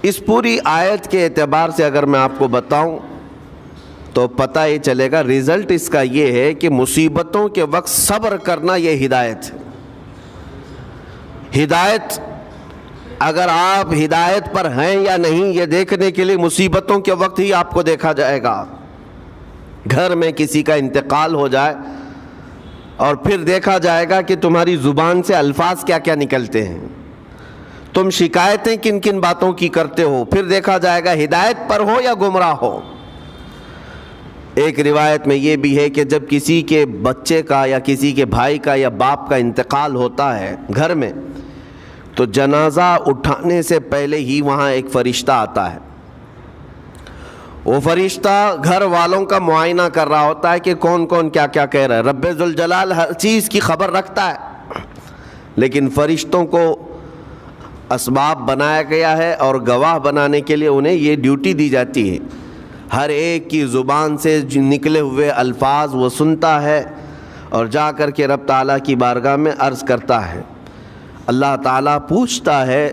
اس پوری آیت کے اعتبار سے اگر میں آپ کو بتاؤں تو پتہ یہ چلے گا، رزلٹ اس کا یہ ہے کہ مصیبتوں کے وقت صبر کرنا یہ ہدایت ہے۔ ہدایت، اگر آپ ہدایت پر ہیں یا نہیں یہ دیکھنے کے لیے مصیبتوں کے وقت ہی آپ کو دیکھا جائے گا۔ گھر میں کسی کا انتقال ہو جائے اور پھر دیکھا جائے گا کہ تمہاری زبان سے الفاظ کیا کیا نکلتے ہیں، تم شکایتیں کن کن باتوں کی کرتے ہو، پھر دیکھا جائے گا ہدایت پر ہو یا گمراہ ہو۔ ایک روایت میں یہ بھی ہے کہ جب کسی کے بچے کا یا کسی کے بھائی کا یا باپ کا انتقال ہوتا ہے گھر میں، تو جنازہ اٹھانے سے پہلے ہی وہاں ایک فرشتہ آتا ہے۔ وہ فرشتہ گھر والوں کا معائنہ کر رہا ہوتا ہے کہ کون کون کیا کیا کہہ رہا ہے۔ رب ذوالجلال ہر چیز کی خبر رکھتا ہے، لیکن فرشتوں کو اسباب بنایا گیا ہے اور گواہ بنانے کے لیے انہیں یہ ڈیوٹی دی جاتی ہے۔ ہر ایک کی زبان سے نکلے ہوئے الفاظ وہ سنتا ہے اور جا کر کے رب تعالیٰ کی بارگاہ میں عرض کرتا ہے۔ اللہ تعالیٰ پوچھتا ہے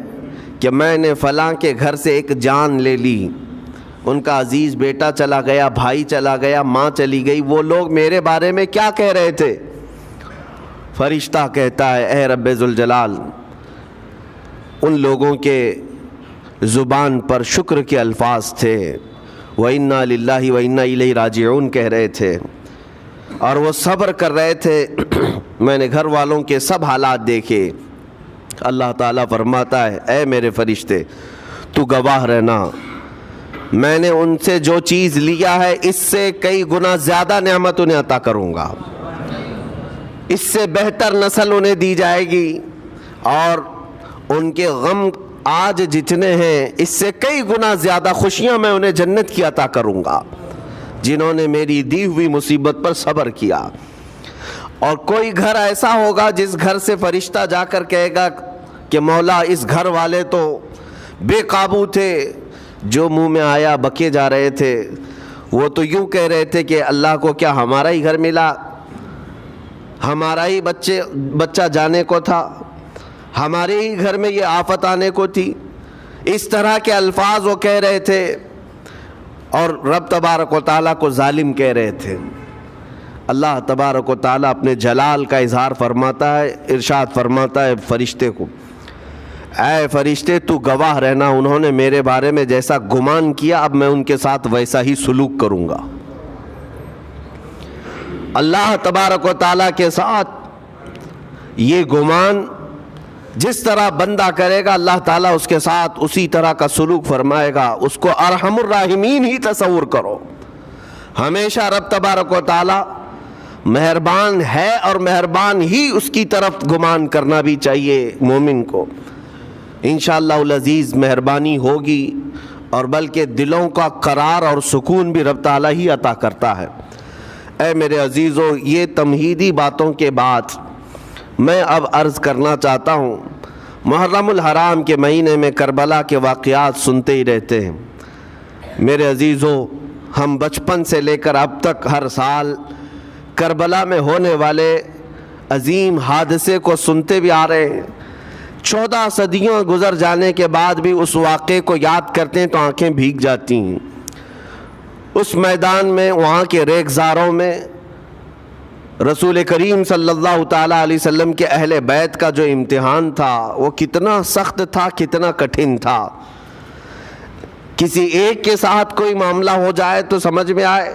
کہ میں نے فلاں کے گھر سے ایک جان لے لی، ان کا عزیز بیٹا چلا گیا، بھائی چلا گیا، ماں چلی گئی، وہ لوگ میرے بارے میں کیا کہہ رہے تھے؟ فرشتہ کہتا ہے اے رب ذوالجلال، ان لوگوں کے زبان پر شکر کے الفاظ تھے، وَإِنَّا لِلَّهِ وَإِنَّا إِلَيْهِ راجعون کہہ رہے تھے، اور وہ صبر کر رہے تھے۔ میں نے گھر والوں کے سب حالات دیکھے۔ اللہ تعالیٰ فرماتا ہے اے میرے فرشتے تو گواہ رہنا، میں نے ان سے جو چیز لیا ہے اس سے کئی گنا زیادہ نعمت انہیں عطا کروں گا، اس سے بہتر نسل انہیں دی جائے گی، اور ان کے غم آج جتنے ہیں اس سے کئی گنا زیادہ خوشیاں میں انہیں جنت کی عطا کروں گا، جنہوں نے میری دی ہوئی مصیبت پر صبر کیا۔ اور کوئی گھر ایسا ہوگا جس گھر سے فرشتہ جا کر کہے گا کہ مولا اس گھر والے تو بے قابو تھے، جو منہ میں آیا بکے جا رہے تھے، وہ تو یوں کہہ رہے تھے کہ اللہ کو کیا ہمارا ہی گھر ملا، ہمارا ہی بچہ جانے کو تھا، ہمارے ہی گھر میں یہ آفت آنے کو تھی۔ اس طرح کے الفاظ وہ کہہ رہے تھے اور رب تبارک و تعالیٰ کو ظالم کہہ رہے تھے۔ اللہ تبارک و تعالیٰ اپنے جلال کا اظہار فرماتا ہے، ارشاد فرماتا ہے فرشتے کو اے فرشتے تو گواہ رہنا، انہوں نے میرے بارے میں جیسا گمان کیا اب میں ان کے ساتھ ویسا ہی سلوک کروں گا۔ اللہ تبارک و تعالیٰ کے ساتھ یہ گمان جس طرح بندہ کرے گا اللہ تعالیٰ اس کے ساتھ اسی طرح کا سلوک فرمائے گا۔ اس کو ارحم الراحمین ہی تصور کرو۔ ہمیشہ رب تبارک و تعالیٰ مہربان ہے اور مہربان ہی اس کی طرف گمان کرنا بھی چاہیے مومن کو۔ انشاءاللہ العزیز مہربانی ہوگی، اور بلکہ دلوں کا قرار اور سکون بھی رب تعالیٰ ہی عطا کرتا ہے۔ اے میرے عزیزو، یہ تمہیدی باتوں کے بعد میں اب عرض کرنا چاہتا ہوں، محرم الحرام کے مہینے میں کربلا کے واقعات سنتے ہی رہتے ہیں۔ میرے عزیزو، ہم بچپن سے لے کر اب تک ہر سال کربلا میں ہونے والے عظیم حادثے کو سنتے بھی آ رہے ہیں۔ 14 صدیوں گزر جانے کے بعد بھی اس واقعے کو یاد کرتے ہیں تو آنکھیں بھیگ جاتی ہیں۔ اس میدان میں، وہاں کے ریگزاروں میں رسول کریم صلی اللہ تعالیٰ علیہ وسلم کے اہل بیت کا جو امتحان تھا وہ کتنا سخت تھا، کتنا کٹھن تھا۔ کسی ایک کے ساتھ کوئی معاملہ ہو جائے تو سمجھ میں آئے،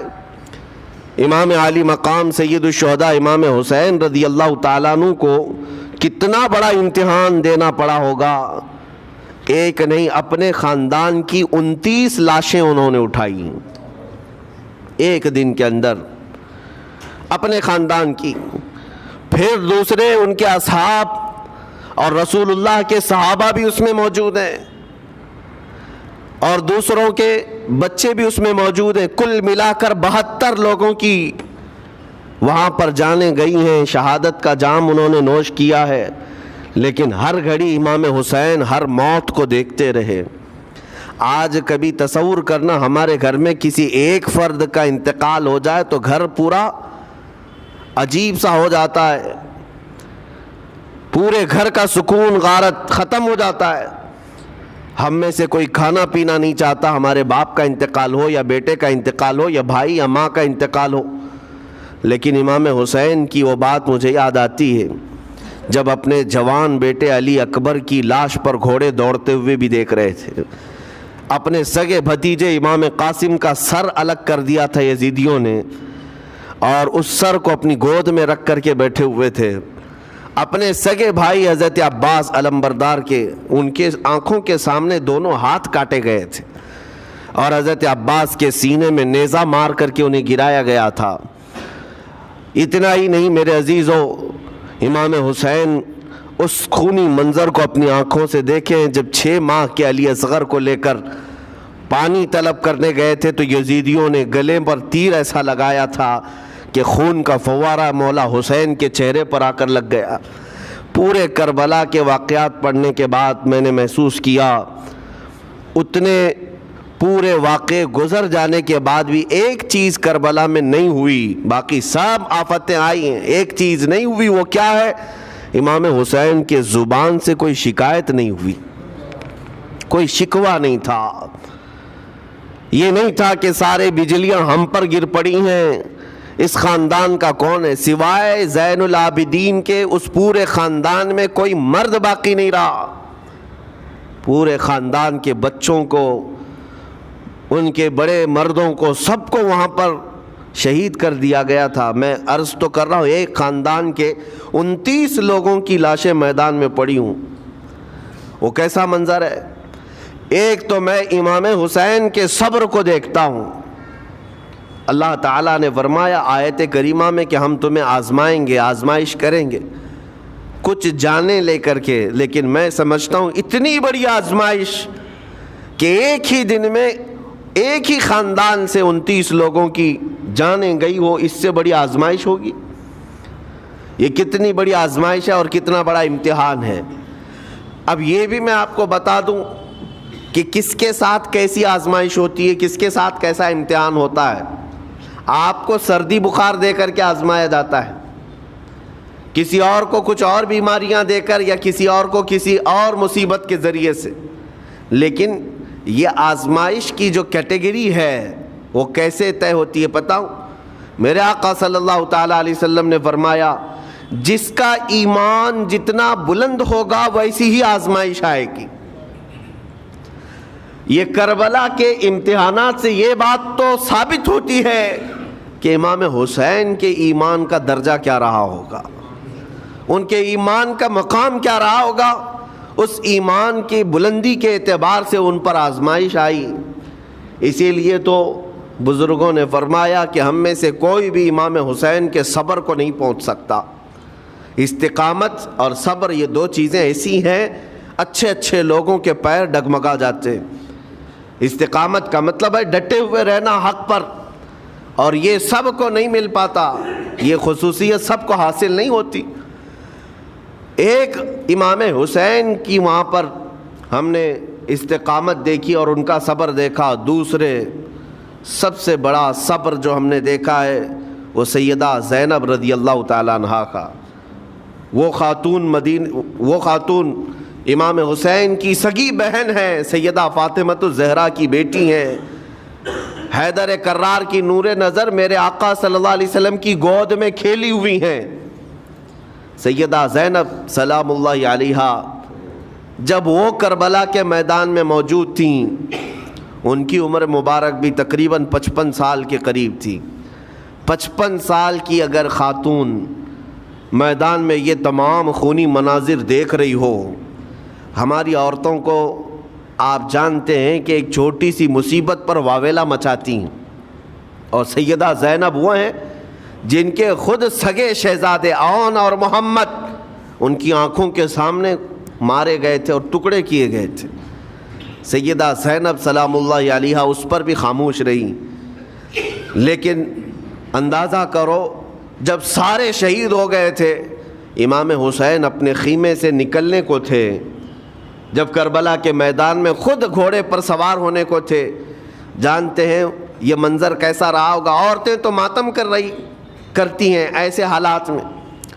امام عالی مقام سید الشہداء امام حسین رضی اللہ تعالیٰ عنہ کو کتنا بڑا امتحان دینا پڑا ہوگا۔ ایک نہیں، اپنے خاندان کی 29 لاشیں انہوں نے اٹھائی ایک دن کے اندر، اپنے خاندان کی، پھر دوسرے ان کے اصحاب اور رسول اللہ کے صحابہ بھی اس میں موجود ہیں، اور دوسروں کے بچے بھی اس میں موجود ہیں۔ کل ملا کر 72 لوگوں کی وہاں پر جانیں گئی ہیں، شہادت کا جام انہوں نے نوش کیا ہے، لیکن ہر گھڑی امام حسین ہر موت کو دیکھتے رہے۔ آج کبھی تصور کرنا، ہمارے گھر میں کسی ایک فرد کا انتقال ہو جائے تو گھر پورا عجیب سا ہو جاتا ہے، پورے گھر کا سکون غارت ختم ہو جاتا ہے۔ ہم میں سے کوئی کھانا پینا نہیں چاہتا ہمارے باپ کا انتقال ہو یا بیٹے کا انتقال ہو یا بھائی یا ماں کا انتقال ہو، لیکن امام حسین کی وہ بات مجھے یاد آتی ہے جب اپنے جوان بیٹے علی اکبر کی لاش پر گھوڑے دوڑتے ہوئے بھی دیکھ رہے تھے، اپنے سگے بھتیجے امام قاسم کا سر الگ کر دیا تھا یزیدیوں نے، اور اس سر کو اپنی گود میں رکھ کر کے بیٹھے ہوئے تھے، اپنے سگے بھائی حضرت عباس علمبردار کے ان کے آنکھوں کے سامنے دونوں ہاتھ کاٹے گئے تھے، اور حضرت عباس کے سینے میں نیزہ مار کر کے انہیں گرایا گیا تھا۔ اتنا ہی نہیں میرے عزیزو، امام حسین اس خونی منظر کو اپنی آنکھوں سے دیکھیں جب 6 ماہ کے علی اصغر کو لے کر پانی طلب کرنے گئے تھے تو یزیدیوں نے گلے پر تیر ایسا لگایا تھا کہ خون کا فوارہ مولا حسین کے چہرے پر آ کر لگ گیا۔ پورے کربلا کے واقعات پڑھنے کے بعد میں نے محسوس کیا اتنے پورے واقعے گزر جانے کے بعد بھی ایک چیز کربلا میں نہیں ہوئی، باقی سب آفتیں آئی ہیں، ایک چیز نہیں ہوئی، وہ کیا ہے؟ امام حسین کے زبان سے کوئی شکایت نہیں ہوئی، کوئی شکوہ نہیں تھا، یہ نہیں تھا کہ سارے بجلیاں ہم پر گر پڑی ہیں، اس خاندان کا کون ہے؟ سوائے زین العابدین کے اس پورے خاندان میں کوئی مرد باقی نہیں رہا، پورے خاندان کے بچوں کو، ان کے بڑے مردوں کو، سب کو وہاں پر شہید کر دیا گیا تھا۔ میں عرض تو کر رہا ہوں ایک خاندان کے 29 لوگوں کی لاشیں میدان میں پڑی ہوں، وہ کیسا منظر ہے؟ ایک تو میں امام حسین کے صبر کو دیکھتا ہوں، اللہ تعالیٰ نے فرمایا آیت کریمہ میں کہ ہم تمہیں آزمائیں گے، آزمائش کریں گے، کچھ جانیں لے کر کے، لیکن میں سمجھتا ہوں اتنی بڑی آزمائش کہ ایک ہی دن میں ایک ہی خاندان سے 29 لوگوں کی جانیں گئی ہو، اس سے بڑی آزمائش ہوگی؟ یہ کتنی بڑی آزمائش ہے اور کتنا بڑا امتحان ہے۔ اب یہ بھی میں آپ کو بتا دوں کہ کس کے ساتھ کیسی آزمائش ہوتی ہے، کس کے ساتھ کیسا امتحان ہوتا ہے۔ آپ کو سردی بخار دے کر کے آزمایا جاتا ہے، کسی اور کو کچھ اور بیماریاں دے کر، یا کسی اور کو کسی اور مصیبت کے ذریعے سے، لیکن یہ آزمائش کی جو کیٹیگری ہے وہ کیسے طے ہوتی ہے پتہ ہوں؟ میرے آقا صلی اللہ تعالیٰ علیہ وسلم نے فرمایا جس کا ایمان جتنا بلند ہوگا ویسی ہی آزمائش آئے گی۔ یہ کربلا کے امتحانات سے یہ بات تو ثابت ہوتی ہے کہ امام حسین کے ایمان کا درجہ کیا رہا ہوگا، ان کے ایمان کا مقام کیا رہا ہوگا، اس ایمان کی بلندی کے اعتبار سے ان پر آزمائش آئی۔ اسی لیے تو بزرگوں نے فرمایا کہ ہم میں سے کوئی بھی امام حسین کے صبر کو نہیں پہنچ سکتا۔ استقامت اور صبر یہ دو چیزیں ایسی ہیں اچھے اچھے لوگوں کے پیر ڈگمگا جاتے ہیں۔ استقامت کا مطلب ہے ڈٹے ہوئے رہنا حق پر، اور یہ سب کو نہیں مل پاتا، یہ خصوصیت سب کو حاصل نہیں ہوتی۔ ایک امام حسین کی وہاں پر ہم نے استقامت دیکھی اور ان کا صبر دیکھا، دوسرے سب سے بڑا صبر جو ہم نے دیکھا ہے وہ سیدہ زینب رضی اللہ تعالیٰ عنہا کا۔ وہ خاتون امام حسین کی سگی بہن ہے، سیدہ فاطمۃ الزہرا کی بیٹی ہیں، حیدر کرار کی نور نظر میرے آقا صلی اللہ علیہ وسلم کی گود میں کھیلی ہوئی ہیں۔ سیدہ زینب سلام اللہ علیہا جب وہ کربلا کے میدان میں موجود تھیں، ان کی عمر مبارک بھی تقریباً 55 سال کے قریب تھی۔ 55 سال کی اگر خاتون میدان میں یہ تمام خونی مناظر دیکھ رہی ہو، ہماری عورتوں کو آپ جانتے ہیں کہ ایک چھوٹی سی مصیبت پر واویلا مچاتی ہیں، اور سیدہ زینب وہ ہیں جن کے خود سگے شہزادے اون اور محمد ان کی آنکھوں کے سامنے مارے گئے تھے اور ٹکڑے کیے گئے تھے۔ سیدہ زینب سلام اللہ علیہا اس پر بھی خاموش رہی، لیکن اندازہ کرو جب سارے شہید ہو گئے تھے، امام حسین اپنے خیمے سے نکلنے کو تھے، جب کربلا کے میدان میں خود گھوڑے پر سوار ہونے کو تھے، جانتے ہیں یہ منظر کیسا رہا ہوگا۔ عورتیں تو ماتم کرتی ہیں ایسے حالات میں،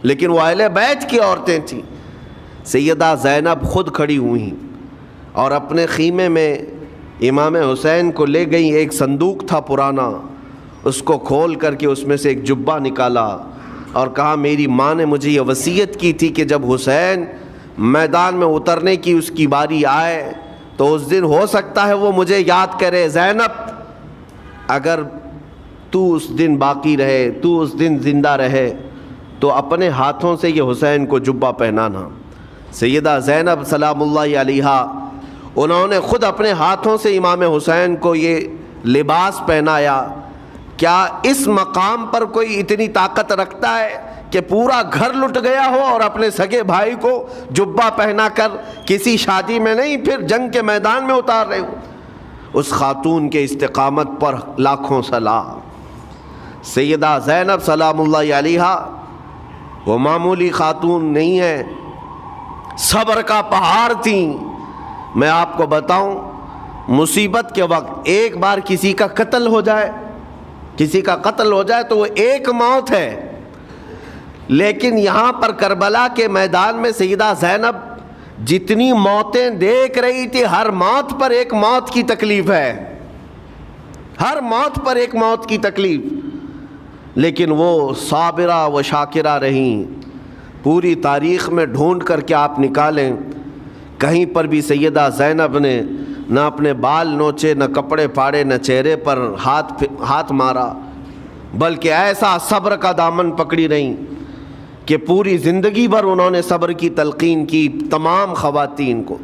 لیکن وہ اہل بیت کی عورتیں تھیں۔ سیدہ زینب خود کھڑی ہوئی اور اپنے خیمے میں امام حسین کو لے گئی. ایک صندوق تھا پرانا, اس کو کھول کر کے اس میں سے ایک جبہ نکالا اور کہا میری ماں نے مجھے یہ وصیت کی تھی کہ جب حسین میدان میں اترنے کی اس کی باری آئے تو اس دن ہو سکتا ہے وہ مجھے یاد کرے. زینب اگر تو اس دن باقی رہے, تو اس دن زندہ رہے, تو اپنے ہاتھوں سے یہ حسین کو جبہ پہنانا. سیدہ زینب سلام اللہ علیہا انہوں نے خود اپنے ہاتھوں سے امام حسین کو یہ لباس پہنایا. کیا اس مقام پر کوئی اتنی طاقت رکھتا ہے کہ پورا گھر لٹ گیا ہو اور اپنے سگے بھائی کو جبہ پہنا کر کسی شادی میں نہیں, پھر جنگ کے میدان میں اتار رہے ہو؟ اس خاتون کے استقامت پر لاکھوں سلام. سیدہ زینب سلام اللہ علیہا وہ معمولی خاتون نہیں ہے, صبر کا پہاڑ تھیں. میں آپ کو بتاؤں, مصیبت کے وقت ایک بار کسی کا قتل ہو جائے تو وہ ایک موت ہے, لیکن یہاں پر کربلا کے میدان میں سیدہ زینب جتنی موتیں دیکھ رہی تھی, ہر موت پر ایک موت کی تکلیف ہے, ہر موت پر ایک موت کی تکلیف, لیکن وہ صابرہ و شاکرہ رہیں. پوری تاریخ میں ڈھونڈ کر کے آپ نکالیں, کہیں پر بھی سیدہ زینب نے نہ اپنے بال نوچے, نہ کپڑے پھاڑے, نہ چہرے پر ہاتھ مارا, بلکہ ایسا صبر کا دامن پکڑی رہیں کہ پوری زندگی بھر انہوں نے صبر کی تلقین کی تمام خواتین کو.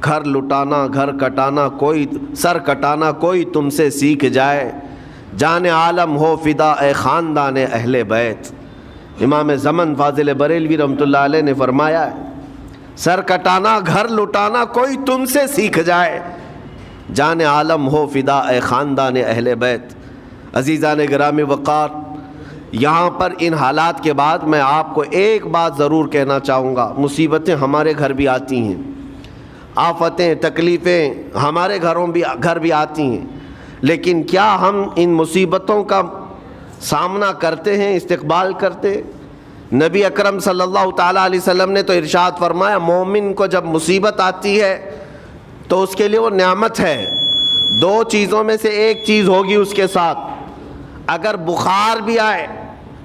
گھر لٹانا, گھر کٹانا, کوئی سر کٹانا کوئی تم سے سیکھ جائے, جان عالم ہو فدا اے خاندان اہل بیت. امام زمن فاضل بریلوی رحمۃ اللہ علیہ نے فرمایا ہے, سر کٹانا گھر لٹانا کوئی تم سے سیکھ جائے, جان عالم ہو فدا اے خاندان اہل بیت. عزیزان گرامی وقار, یہاں پر ان حالات کے بعد میں آپ کو ایک بات ضرور کہنا چاہوں گا. مصیبتیں ہمارے گھر بھی آتی ہیں, آفتیں تکلیفیں ہمارے گھر بھی آتی ہیں, لیکن کیا ہم ان مصیبتوں کا سامنا کرتے ہیں, استقبال کرتے؟ نبی اکرم صلی اللہ تعالیٰ علیہ وسلم نے تو ارشاد فرمایا, مومن کو جب مصیبت آتی ہے تو اس کے لیے وہ نعمت ہے. دو چیزوں میں سے ایک چیز ہوگی اس کے ساتھ. اگر بخار بھی آئے,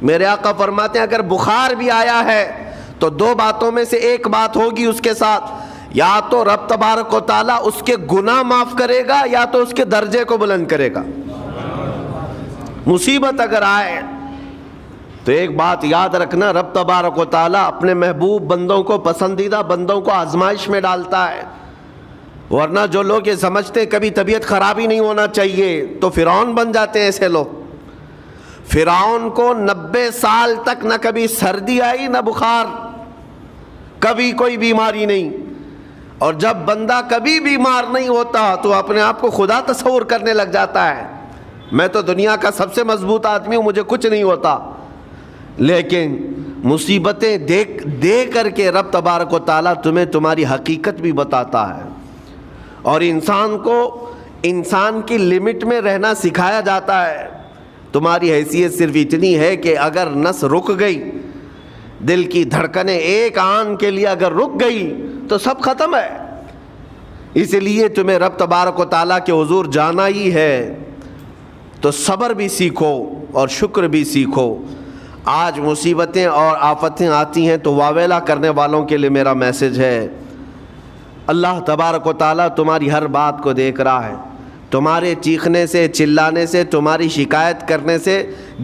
میرے آقا فرماتے ہیں اگر بخار بھی آیا ہے تو دو باتوں میں سے ایک بات ہوگی اس کے ساتھ, یا تو رب تبارک و تعالیٰ اس کے گناہ معاف کرے گا یا تو اس کے درجے کو بلند کرے گا. مصیبت اگر آئے تو ایک بات یاد رکھنا, رب تبارک و تعالیٰ اپنے محبوب بندوں کو, پسندیدہ بندوں کو آزمائش میں ڈالتا ہے. ورنہ جو لوگ یہ سمجھتے ہیں کبھی طبیعت خراب ہی نہیں ہونا چاہیے تو فرعون بن جاتے ہیں. ایسے لوگ, فرعون کو 90 سال تک نہ کبھی سردی آئی نہ بخار, کبھی کوئی بیماری نہیں. اور جب بندہ کبھی بیمار نہیں ہوتا تو اپنے آپ کو خدا تصور کرنے لگ جاتا ہے, میں تو دنیا کا سب سے مضبوط آدمی ہوں, مجھے کچھ نہیں ہوتا. لیکن مصیبتیں دے کر کے رب تبارک و تعالیٰ تمہیں تمہاری حقیقت بھی بتاتا ہے, اور انسان کو انسان کی لمٹ میں رہنا سکھایا جاتا ہے. تمہاری حیثیت صرف اتنی ہے کہ اگر نس رک گئی, دل کی دھڑکنیں ایک آن کے لیے اگر رک گئی تو سب ختم ہے. اس لیے تمہیں رب تبارک و تعالیٰ کے حضور جانا ہی ہے تو صبر بھی سیکھو اور شکر بھی سیکھو. آج مصیبتیں اور آفتیں آتی ہیں تو واویلا کرنے والوں کے لیے میرا میسج ہے, اللہ تبارک و تعالیٰ تمہاری ہر بات کو دیکھ رہا ہے. تمہارے چیخنے سے, چلانے سے, تمہاری شکایت کرنے سے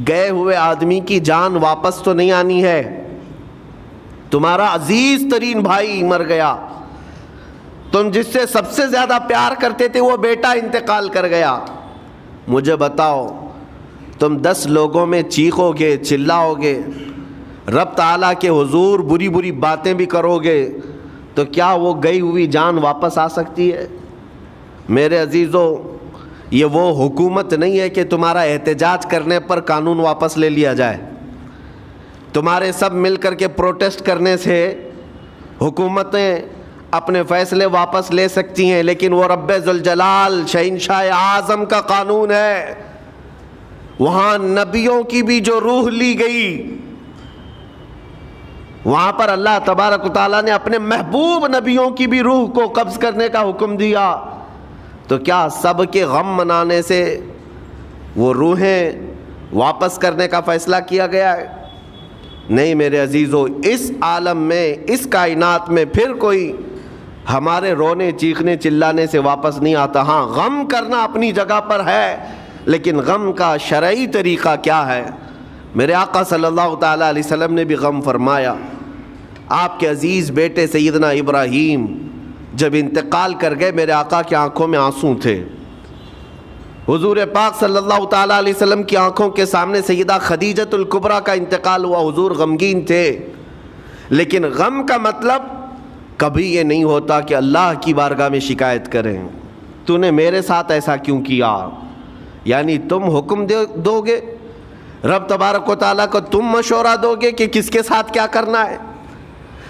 گئے ہوئے آدمی کی جان واپس تو نہیں آنی ہے. تمہارا عزیز ترین بھائی مر گیا, تم جس سے سب سے زیادہ پیار کرتے تھے وہ بیٹا انتقال کر گیا. مجھے بتاؤ, تم 10 لوگوں میں چیخو گے, چلاؤ گے, رب تعالیٰ کے حضور بری بری باتیں بھی کرو گے, تو کیا وہ گئی ہوئی جان واپس آ سکتی ہے؟ میرے عزیزو, یہ وہ حکومت نہیں ہے کہ تمہارا احتجاج کرنے پر قانون واپس لے لیا جائے. تمہارے سب مل کر کے پروٹیسٹ کرنے سے حکومتیں اپنے فیصلے واپس لے سکتی ہیں, لیکن وہ رب ذوالجلال شہنشاہ اعظم کا قانون ہے. وہاں نبیوں کی بھی جو روح لی گئی, وہاں پر اللہ تبارک و تعالیٰ نے اپنے محبوب نبیوں کی بھی روح کو قبض کرنے کا حکم دیا، تو کیا سب کے غم منانے سے وہ روحیں واپس کرنے کا فیصلہ کیا گیا ہے؟ نہیں میرے عزیزو، اس عالم میں، اس کائنات میں پھر کوئی ہمارے رونے چیخنے چلانے سے واپس نہیں آتا۔ ہاں غم کرنا اپنی جگہ پر ہے، لیکن غم کا شرعی طریقہ کیا ہے؟ میرے آقا صلی اللہ تعالیٰ علیہ وسلم نے بھی غم فرمایا۔ آپ کے عزیز بیٹے سیدنا ابراہیم جب انتقال کر گئے، میرے آقا کی آنکھوں میں آنسو تھے۔ حضور پاک صلی اللہ تعالیٰ علیہ وسلم کی آنکھوں کے سامنے سیدہ خدیجۃ الکبریٰ کا انتقال ہوا، حضور غمگین تھے۔ لیکن غم کا مطلب کبھی یہ نہیں ہوتا کہ اللہ کی بارگاہ میں شکایت کریں، تو نے میرے ساتھ ایسا کیوں کیا؟ یعنی تم حکم دو گے، رب تبارک و تعالیٰ کو تم مشورہ دو گے کہ کس کے ساتھ کیا کرنا ہے۔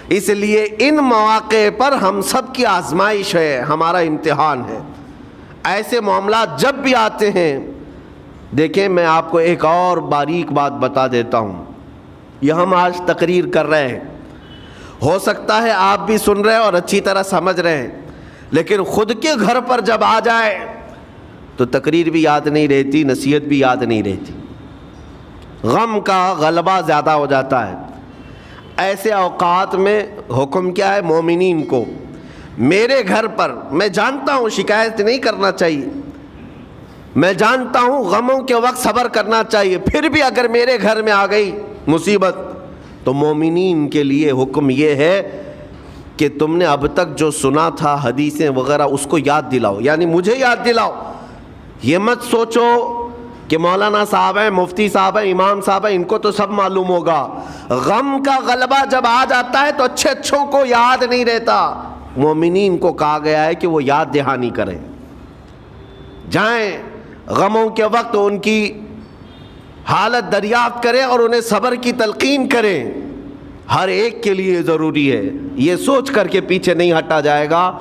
اس لیے ان مواقع پر ہم سب کی آزمائش ہے، ہمارا امتحان ہے۔ ایسے معاملات جب بھی آتے ہیں، دیکھیں میں آپ کو ایک اور باریک بات بتا دیتا ہوں۔ یہ ہم آج تقریر کر رہے ہیں، ہو سکتا ہے آپ بھی سن رہے اور اچھی طرح سمجھ رہے ہیں، لیکن خود کے گھر پر جب آ جائے تو تقریر بھی یاد نہیں رہتی، نصیحت بھی یاد نہیں رہتی، غم کا غلبہ زیادہ ہو جاتا ہے۔ ایسے اوقات میں حکم کیا ہے مومنین کو؟ میرے گھر پر، میں جانتا ہوں شکایت نہیں کرنا چاہیے، میں جانتا ہوں غموں کے وقت صبر کرنا چاہیے، پھر بھی اگر میرے گھر میں آ گئی مصیبت تو مومنین کے لیے حکم یہ ہے کہ تم نے اب تک جو سنا تھا حدیثیں وغیرہ اس کو یاد دلاؤ، یعنی مجھے یاد دلاؤ۔ یہ مت سوچو کہ مولانا صاحب ہیں، مفتی صاحب ہیں، امام صاحب ہیں، ان کو تو سب معلوم ہوگا۔ غم کا غلبہ جب آ جاتا ہے تو اچھے اچھوں کو یاد نہیں رہتا۔ مومنین کو کہا گیا ہے کہ وہ یاد دہانی کریں، جائیں غموں کے وقت ان کی حالت دریافت کریں اور انہیں صبر کی تلقین کریں۔ ہر ایک کے لیے ضروری ہے، یہ سوچ کر کے پیچھے نہیں ہٹا جائے گا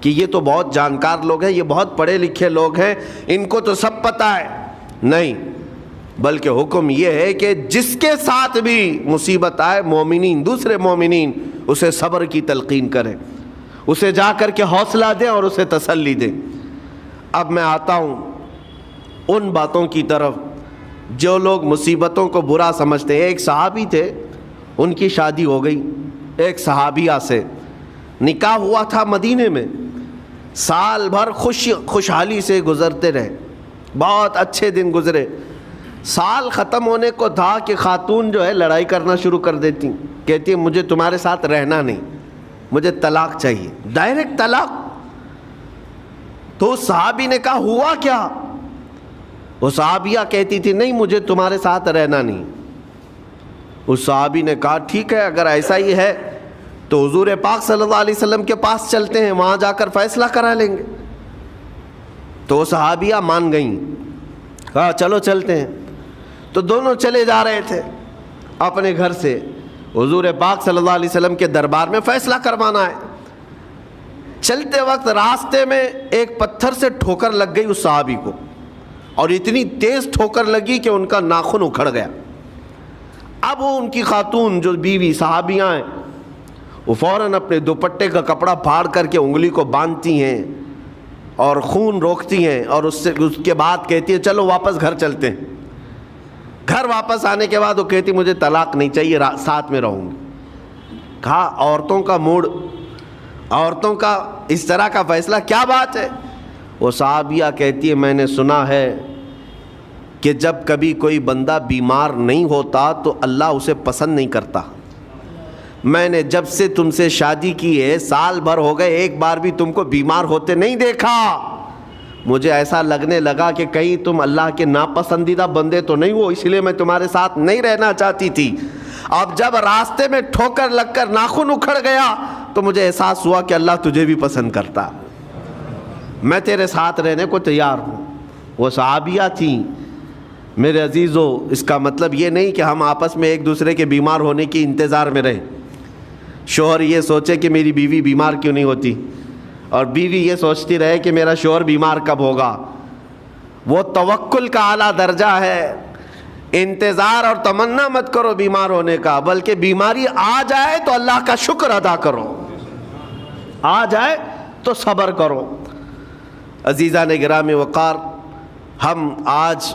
کہ یہ تو بہت جانکار لوگ ہیں، یہ بہت پڑھے لکھے لوگ ہیں، ان کو تو سب پتہ ہے۔ نہیں، بلکہ حکم یہ ہے کہ جس کے ساتھ بھی مصیبت آئے، مومنین، دوسرے مومنین اسے صبر کی تلقین کریں، اسے جا کر کے حوصلہ دیں اور اسے تسلی دیں۔ اب میں آتا ہوں ان باتوں کی طرف جو لوگ مصیبتوں کو برا سمجھتے ہیں۔ ایک صحابی تھے، ان کی شادی ہو گئی، ایک صحابیہ سے نکاح ہوا تھا مدینے میں، سال بھر خوشحالی سے گزرتے رہے، بہت اچھے دن گزرے۔ سال ختم ہونے کو تھا کہ خاتون جو ہے لڑائی کرنا شروع کر دیتی، کہتی ہے مجھے تمہارے ساتھ رہنا نہیں، مجھے طلاق چاہیے، ڈائریکٹ طلاق۔ تو صحابی نے کہا ہوا کیا؟ وہ صحابیہ کہتی تھی نہیں مجھے تمہارے ساتھ رہنا نہیں۔ اس صحابی نے کہا ٹھیک ہے، اگر ایسا ہی ہے تو حضور پاک صلی اللہ علیہ وسلم کے پاس چلتے ہیں، وہاں جا کر فیصلہ کرا لیں گے۔ تو وہ صحابیہ مان گئیں، کہا چلو چلتے ہیں۔ تو دونوں چلے جا رہے تھے اپنے گھر سے، حضور پاک صلی اللہ علیہ وسلم کے دربار میں فیصلہ کروانا ہے۔ چلتے وقت راستے میں ایک پتھر سے ٹھوکر لگ گئی اس صحابی کو، اور اتنی تیز ٹھوکر لگی کہ ان کا ناخن اکھڑ گیا۔ اب وہ ان کی خاتون جو بیوی صحابیاں ہیں، وہ فوراً اپنے دوپٹے کا کپڑا پھاڑ کر کے انگلی کو باندھتی ہیں اور خون روکتی ہیں، اور اس کے بعد کہتی ہے چلو واپس گھر چلتے ہیں۔ گھر واپس آنے کے بعد وہ کہتی مجھے طلاق نہیں چاہیے، ساتھ میں رہوں گی۔ کہا عورتوں کا موڈ، عورتوں کا اس طرح کا فیصلہ، کیا بات ہے؟ وہ صحابیہ کہتی ہے میں نے سنا ہے کہ جب کبھی کوئی بندہ بیمار نہیں ہوتا تو اللہ اسے پسند نہیں کرتا۔ میں نے جب سے تم سے شادی کی ہے، سال بھر ہو گئے، ایک بار بھی تم کو بیمار ہوتے نہیں دیکھا۔ مجھے ایسا لگنے لگا کہ کہیں تم اللہ کے ناپسندیدہ بندے تو نہیں ہو، اس لیے میں تمہارے ساتھ نہیں رہنا چاہتی تھی۔ اب جب راستے میں ٹھوکر لگ کر ناخن اکھڑ گیا تو مجھے احساس ہوا کہ اللہ تجھے بھی پسند کرتا، میں تیرے ساتھ رہنے کو تیار ہوں۔ وہ صحابیہ تھیں میرے عزیزو۔ اس کا مطلب یہ نہیں کہ ہم آپس میں ایک دوسرے کے بیمار ہونے کی انتظار میں رہیں۔ شوہر یہ سوچے کہ میری بیوی بیمار کیوں نہیں ہوتی، اور بیوی یہ سوچتی رہے کہ میرا شوہر بیمار کب ہوگا۔ وہ توکل کا اعلیٰ درجہ ہے انتظار اور تمنا مت کرو بیمار ہونے کا، بلکہ بیماری آ جائے تو اللہ کا شکر ادا کرو، آ جائے تو صبر کرو۔ عزیزان گرامی وقار، ہم آج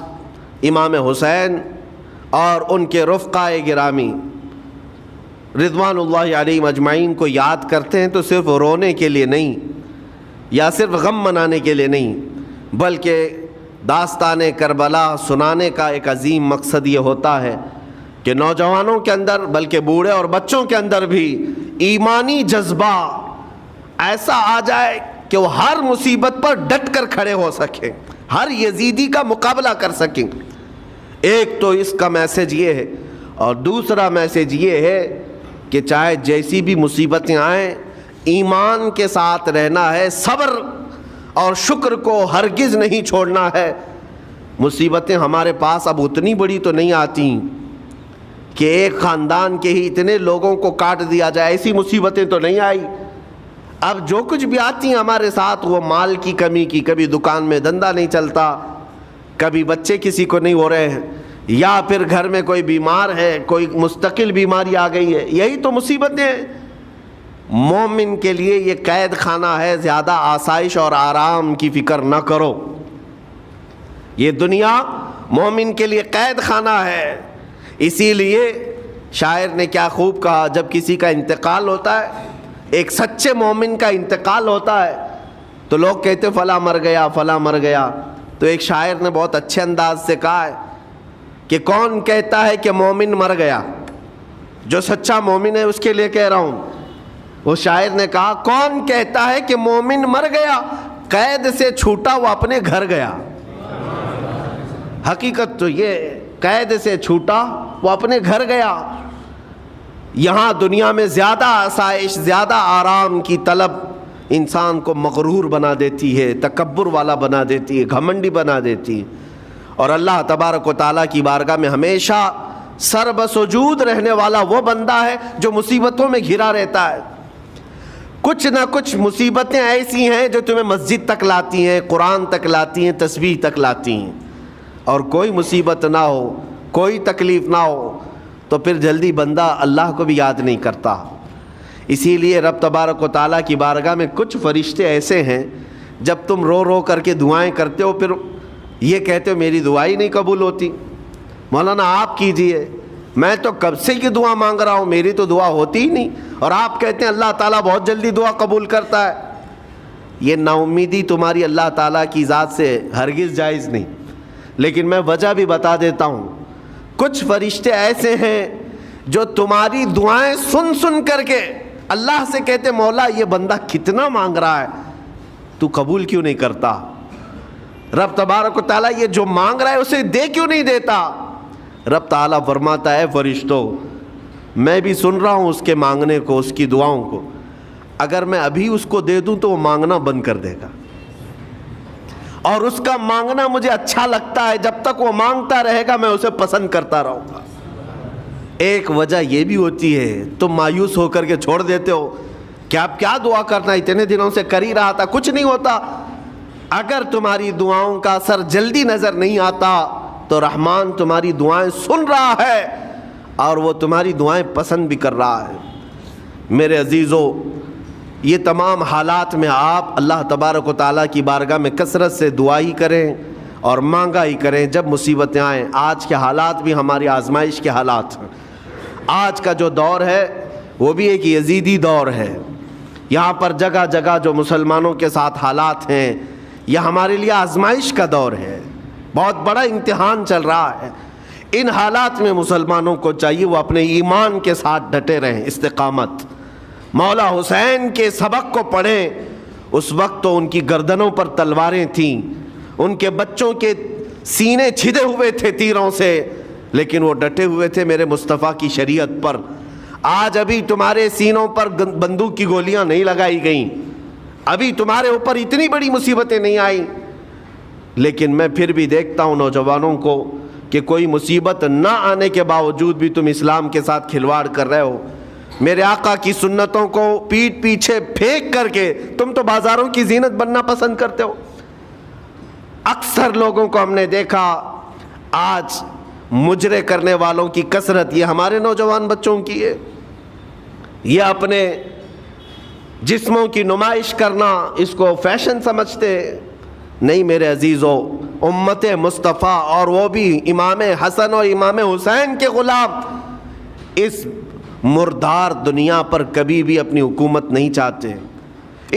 امام حسین اور ان کے رفقائے گرامی رضوان اللہ علیہم اجمعین کو یاد کرتے ہیں تو صرف رونے کے لیے نہیں یا صرف غم منانے کے لیے نہیں، بلکہ داستان کربلا سنانے کا ایک عظیم مقصد یہ ہوتا ہے کہ نوجوانوں کے اندر بلکہ بوڑھے اور بچوں کے اندر بھی ایمانی جذبہ ایسا آ جائے کہ وہ ہر مصیبت پر ڈٹ کر کھڑے ہو سکیں، ہر یزیدی کا مقابلہ کر سکیں۔ ایک تو اس کا میسج یہ ہے، اور دوسرا میسج یہ ہے کہ چاہے جیسی بھی مصیبتیں آئیں ایمان کے ساتھ رہنا ہے، صبر اور شکر کو ہرگز نہیں چھوڑنا ہے۔ مصیبتیں ہمارے پاس اب اتنی بڑی تو نہیں آتی کہ ایک خاندان کے ہی اتنے لوگوں کو کاٹ دیا جائے، ایسی مصیبتیں تو نہیں آئی۔ اب جو کچھ بھی آتی ہیں ہمارے ساتھ وہ مال کی کمی کی، کبھی دکان میں دھندا نہیں چلتا، کبھی بچے کسی کو نہیں ہو رہے ہیں، یا پھر گھر میں کوئی بیمار ہے، کوئی مستقل بیماری آ گئی ہے، یہی تو مصیبتیں ہیں۔ مومن کے لیے یہ قید خانہ ہے، زیادہ آسائش اور آرام کی فکر نہ کرو۔ یہ دنیا مومن کے لیے قید خانہ ہے۔ اسی لیے شاعر نے کیا خوب کہا، جب کسی کا انتقال ہوتا ہے، ایک سچے مومن کا انتقال ہوتا ہے تو لوگ کہتے فلاں مر گیا، فلاں مر گیا، تو ایک شاعر نے بہت اچھے انداز سے کہا ہے کہ کون کہتا ہے کہ مومن مر گیا؟ جو سچا مومن ہے اس کے لیے کہہ رہا ہوں۔ وہ شاعر نے کہا کون کہتا ہے کہ مومن مر گیا، قید سے چھوٹا وہ اپنے گھر گیا۔ حقیقت تو یہ، قید سے چھوٹا وہ اپنے گھر گیا۔ یہاں دنیا میں زیادہ آسائش، زیادہ آرام کی طلب انسان کو مغرور بنا دیتی ہے، تکبر والا بنا دیتی ہے، گھمنڈی بنا دیتی ہے، اور اللہ تبارک و تعالیٰ کی بارگاہ میں ہمیشہ سر بسجود رہنے والا وہ بندہ ہے جو مصیبتوں میں گھرا رہتا ہے۔ کچھ نہ کچھ مصیبتیں ایسی ہیں جو تمہیں مسجد تک لاتی ہیں، قرآن تک لاتی ہیں، تسبیح تک لاتی ہیں، اور کوئی مصیبت نہ ہو، کوئی تکلیف نہ ہو تو پھر جلدی بندہ اللہ کو بھی یاد نہیں کرتا۔ اسی لیے رب تبارک و تعالیٰ کی بارگاہ میں کچھ فرشتے ایسے ہیں، جب تم رو رو کر کے دعائیں کرتے ہو پھر یہ کہتے ہو میری دعا ہی نہیں قبول ہوتی، مولانا آپ کیجئے، میں تو کب سے کی دعا مانگ رہا ہوں، میری تو دعا ہوتی ہی نہیں، اور آپ کہتے ہیں اللہ تعالیٰ بہت جلدی دعا قبول کرتا ہے۔ یہ نا امیدی تمہاری اللہ تعالیٰ کی ذات سے ہرگز جائز نہیں۔ لیکن میں وجہ بھی بتا دیتا ہوں، کچھ فرشتے ایسے ہیں جو تمہاری دعائیں سن سن کر کے اللہ سے کہتے مولا یہ بندہ کتنا مانگ رہا ہے، تو قبول کیوں نہیں کرتا؟ رب تبارک و تعالیٰ یہ جو مانگ رہا ہے اسے دے کیوں نہیں دیتا؟ رب تعالیٰ فرماتا ہے فرشتوں میں بھی سن رہا ہوں اس کے مانگنے کو، اس کی دعاؤں کو، اگر میں ابھی اس کو دے دوں تو وہ مانگنا بند کر دے گا، اور اس کا مانگنا مجھے اچھا لگتا ہے، جب تک وہ مانگتا رہے گا میں اسے پسند کرتا رہوں گا۔ ایک وجہ یہ بھی ہوتی ہے تم مایوس ہو کر کے چھوڑ دیتے ہو کہ اب کیا دعا کرنا، اتنے دنوں سے کر ہی رہا تھا، کچھ نہیں ہوتا۔ اگر تمہاری دعاؤں کا اثر جلدی نظر نہیں آتا تو رحمان تمہاری دعائیں سن رہا ہے اور وہ تمہاری دعائیں پسند بھی کر رہا ہے۔ میرے عزیزو، یہ تمام حالات میں آپ اللہ تبارک و تعالیٰ کی بارگاہ میں کثرت سے دعا ہی کریں اور مانگا ہی کریں جب مصیبتیں آئیں۔ آج کے حالات بھی ہماری آزمائش کے حالات ہیں۔ آج کا جو دور ہے وہ بھی ایک یزیدی دور ہے۔ یہاں پر جگہ جگہ جو مسلمانوں کے ساتھ حالات ہیں یہ ہمارے لیے آزمائش کا دور ہے، بہت بڑا امتحان چل رہا ہے۔ ان حالات میں مسلمانوں کو چاہیے وہ اپنے ایمان کے ساتھ ڈٹے رہیں، استقامت۔ مولا حسین کے سبق کو پڑھیں، اس وقت تو ان کی گردنوں پر تلواریں تھیں، ان کے بچوں کے سینے چھدے ہوئے تھے تیروں سے، لیکن وہ ڈٹے ہوئے تھے میرے مصطفیٰ کی شریعت پر۔ آج ابھی تمہارے سینوں پر بندوق کی گولیاں نہیں لگائی گئیں، ابھی تمہارے اوپر اتنی بڑی مصیبتیں نہیں آئیں، لیکن میں پھر بھی دیکھتا ہوں نوجوانوں کو کہ کوئی مصیبت نہ آنے کے باوجود بھی تم اسلام کے ساتھ کھلواڑ کر رہے ہو۔ میرے آقا کی سنتوں کو پیٹ پیچھے پھینک کر کے تم تو بازاروں کی زینت بننا پسند کرتے ہو۔ اکثر لوگوں کو ہم نے دیکھا آج مجرے کرنے والوں کی کثرت یہ ہمارے نوجوان بچوں کی ہے. یہ اپنے جسموں کی نمائش کرنا اس کو فیشن سمجھتے. نہیں میرے عزیزو، امت مصطفیٰ اور وہ بھی امام حسن اور امام حسین کے غلام اس مردار دنیا پر کبھی بھی اپنی حکومت نہیں چاہتے.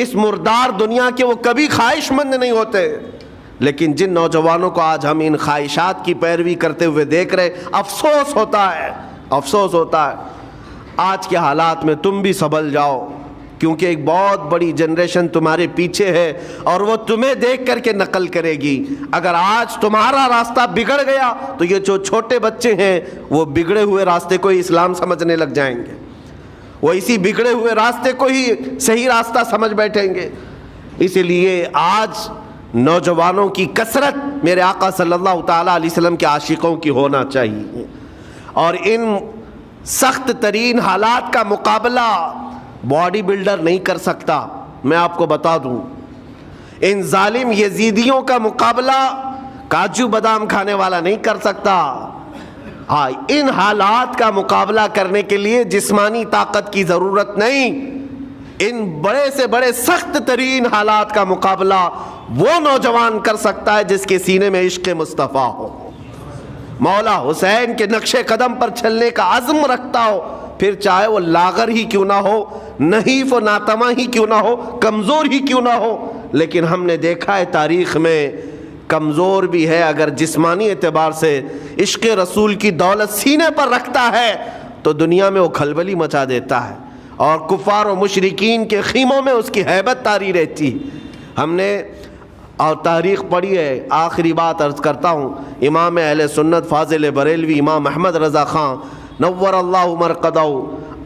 اس مردار دنیا کے وہ کبھی خواہش مند نہیں ہوتے. لیکن جن نوجوانوں کو آج ہم ان خواہشات کی پیروی کرتے ہوئے دیکھ رہے، افسوس ہوتا ہے، افسوس ہوتا ہے. آج کے حالات میں تم بھی سنبھل جاؤ، کیونکہ ایک بہت بڑی جنریشن تمہارے پیچھے ہے اور وہ تمہیں دیکھ کر کے نقل کرے گی. اگر آج تمہارا راستہ بگڑ گیا تو یہ جو چھوٹے بچے ہیں وہ بگڑے ہوئے راستے کو ہی اسلام سمجھنے لگ جائیں گے، وہ اسی بگڑے ہوئے راستے کو ہی صحیح راستہ سمجھ بیٹھیں گے. اسی لیے آج نوجوانوں کی کثرت میرے آقا صلی اللہ تعالیٰ علیہ وسلم کے عاشقوں کی ہونا چاہیے. اور ان سخت ترین حالات کا مقابلہ باڈی بلڈر نہیں کر سکتا. میں آپ کو بتا دوں، ان ظالم یزیدیوں کا مقابلہ کاجو بادام کھانے والا نہیں کر سکتا. ہاں، ان حالات کا مقابلہ کرنے کے لیے جسمانی طاقت کی ضرورت نہیں. ان بڑے سے بڑے سخت ترین حالات کا مقابلہ وہ نوجوان کر سکتا ہے جس کے سینے میں عشق مصطفیٰ ہو، مولا حسین کے نقش قدم پر چلنے کا عزم رکھتا ہو، پھر چاہے وہ لاغر ہی کیوں نہ ہو، نحیف و ناتما ہی کیوں نہ ہو، کمزور ہی کیوں نہ ہو. لیکن ہم نے دیکھا ہے تاریخ میں کمزور بھی ہے، اگر جسمانی اعتبار سے عشق رسول کی دولت سینے پر رکھتا ہے تو دنیا میں وہ کھلبلی مچا دیتا ہے اور کفار و مشرکین کے خیموں میں اس کی ہیبت طاری رہتی. ہم نے اور تاریخ پڑھی ہے. آخری بات عرض کرتا ہوں، امام اہل سنت فاضل بریلوی امام احمد رضا خان نور اللہ مرقدہ،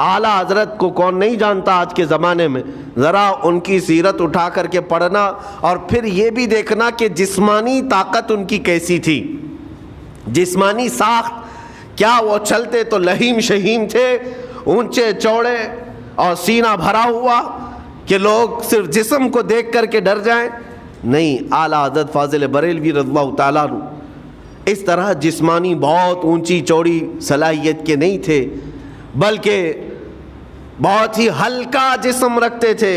اعلیٰ حضرت کو کون نہیں جانتا آج کے زمانے میں. ذرا ان کی سیرت اٹھا کر کے پڑھنا اور پھر یہ بھی دیکھنا کہ جسمانی طاقت ان کی کیسی تھی، جسمانی ساخت کیا. وہ چلتے تو لہیم شہیم تھے، اونچے چوڑے اور سینہ بھرا ہوا کہ لوگ صرف جسم کو دیکھ کر کے ڈر جائیں. نہیں، اعلیٰ حضرت فاضل بریلوی رضی اللہ تعالیٰ عنہ اس طرح جسمانی بہت اونچی چوڑی صلاحیت کے نہیں تھے، بلکہ بہت ہی ہلکا جسم رکھتے تھے.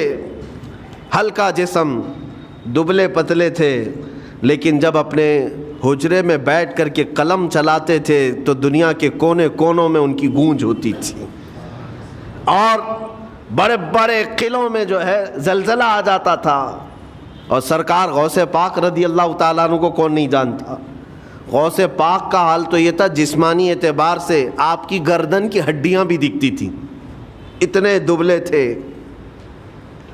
ہلکا جسم، دبلے پتلے تھے، لیکن جب اپنے حجرے میں بیٹھ کر کے قلم چلاتے تھے تو دنیا کے کونے کونوں میں ان کی گونج ہوتی تھی اور بڑے بڑے قلعوں میں جو ہے زلزلہ آ جاتا تھا. اور سرکار غوث پاک رضی اللہ تعالیٰ عنہ کو کون نہیں جانتا. غوث پاک کا حال تو یہ تھا، جسمانی اعتبار سے آپ کی گردن کی ہڈیاں بھی دکھتی تھیں، اتنے دبلے تھے.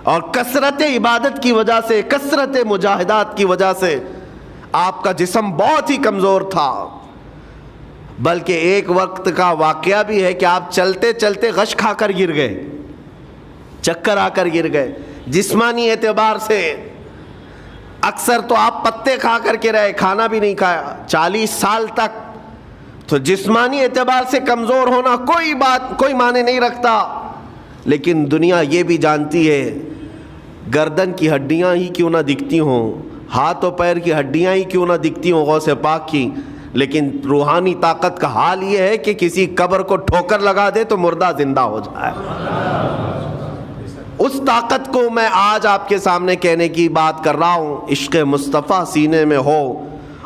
اور کثرت عبادت کی وجہ سے، کثرت مجاہدات کی وجہ سے آپ کا جسم بہت ہی کمزور تھا. بلکہ ایک وقت کا واقعہ بھی ہے کہ آپ چلتے چلتے غش کھا کر گر گئے، چکر آ کر گر گئے. جسمانی اعتبار سے اکثر تو آپ پتے کھا کر کے رہے، کھانا بھی نہیں کھایا 40 سال تک. تو جسمانی اعتبار سے کمزور ہونا کوئی معنی نہیں رکھتا. لیکن دنیا یہ بھی جانتی ہے، گردن کی ہڈیاں ہی کیوں نہ دکھتی ہوں، ہاتھ و پیر کی ہڈیاں ہی کیوں نہ دکھتی ہوں غوث پاک کی، لیکن روحانی طاقت کا حال یہ ہے کہ کسی قبر کو ٹھوکر لگا دے تو مردہ زندہ ہو جائے. اس طاقت کو میں آج آپ کے سامنے کہنے کی بات کر رہا ہوں. عشق مصطفیٰ سینے میں ہو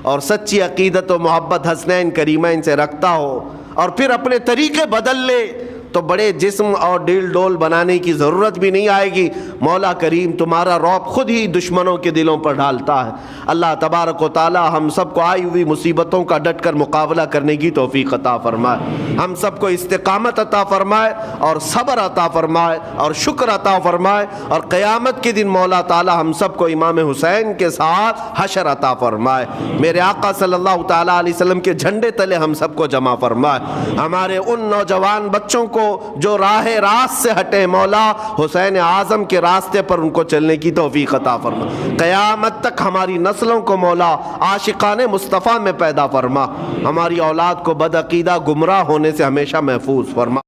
اور سچی عقیدت و محبت حسنین کریمین سے رکھتا ہو اور پھر اپنے طریقے بدل لے تو بڑے جسم اور ڈیل ڈول بنانے کی ضرورت بھی نہیں آئے گی. مولا کریم تمہارا رعب خود ہی دشمنوں کے دلوں پر ڈالتا ہے. اللہ تبارک و تعالی ہم سب کو آئی ہوئی مصیبتوں کا ڈٹ کر مقابلہ کرنے کی توفیق عطا فرمائے، ہم سب کو استقامت عطا فرمائے اور صبر عطا فرمائے اور شکر عطا فرمائے، اور قیامت کے دن مولا تعالی ہم سب کو امام حسین کے ساتھ حشر عطا فرمائے. میرے آقا صلی اللہ تعالی علیہ وسلم کے جھنڈے تلے ہم سب کو جمع فرمائے. ہمارے ان نوجوان بچوں کو جو راہ راست سے ہٹے، مولا حسین اعظم کے راستے پر ان کو چلنے کی توفیق عطا فرما. قیامت تک ہماری نسلوں کو مولا عاشقان مصطفیٰ میں پیدا فرما. ہماری اولاد کو بدعقیدہ گمراہ ہونے سے ہمیشہ محفوظ فرما.